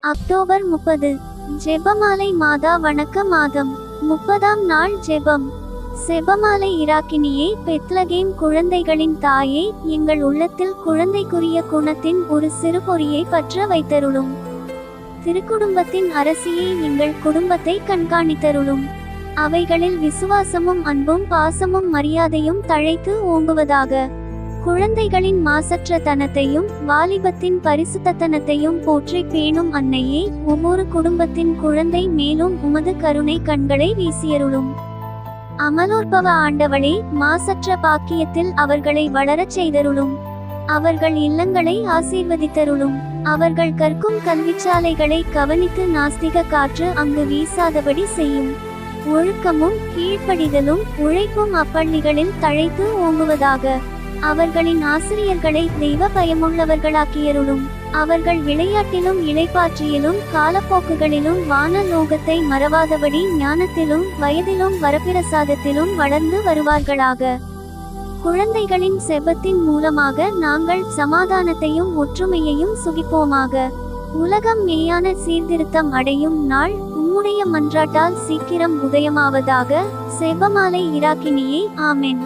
October 30 ஜெபமாலை மாதா வணக்க மாதம். 30ஆம் நாள் ஜெபம். செபமாலை இராக்கினியே, பெத்லகேம் குழந்தைகளின் தாயே, எங்கள் உள்ளத்தில் குழந்தைக்குரிய குணத்தின் ஒரு சிறு பொறியை பற்ற வைத்தருளும். திருக்குடும்பத்தின் அரசியே, எங்கள் குடும்பத்தை கண்காணித்தருளும். அவைகளில் விசுவாசமும் அன்பும் பாசமும் மரியாதையும் தழைத்து ஓங்குவதாக. குழந்தைகளின் மாசற்ற தனத்தையும் வாலிபத்தின் பரிசுத்தத்தனத்தையும் போற்றி பேணும் அன்னையே, ஒவ்வொரு குடும்பத்தின் குழந்தை மேலும் உமது கருணை கண்களை வீசியருளும். அமலோற்பவ ஆண்டவளே, மாசற்ற பாக்கியத்தில் அவர்களை வளரச் செய்தருளும். அவர்கள் இல்லங்களை ஆசீர்வதித்தருளும். அவர்கள் கற்கும் கல்விச்சாலைகளை கவனித்து நாஸ்திக காற்று அங்கு வீசாதபடி செய்யும். ஒழுக்கமும் கீழ்ப்படிதலும் உழைப்பும் அப்பள்ளிகளில் தழைத்து ஓங்குவதாக. அவர்களின் ஆசிரியர்களை தெய்வ பயமுள்ளவர்களாக்கியருளும். அவர்கள் விளையாட்டிலும் இளைப்பாற்றியிலும் காலப்போக்குகளிலும் வானலோகத்தை மறவாதபடி ஞானத்திலும் வயதிலும் வரப்பிரசாதத்திலும் வளர்ந்து வருவார்களாக. குழந்தைகளின் செபத்தின் மூலமாக நாங்கள் சமாதானத்தையும் ஒற்றுமையையும் சுகிப்போமாக. உலகம் மெய்யான சீர்திருத்தம் அடையும் நாள் உம்முடைய மன்றாட்டால் சீக்கிரம் உதயமாவதாக. செபமாலை இராக்கினியே, ஆமென்.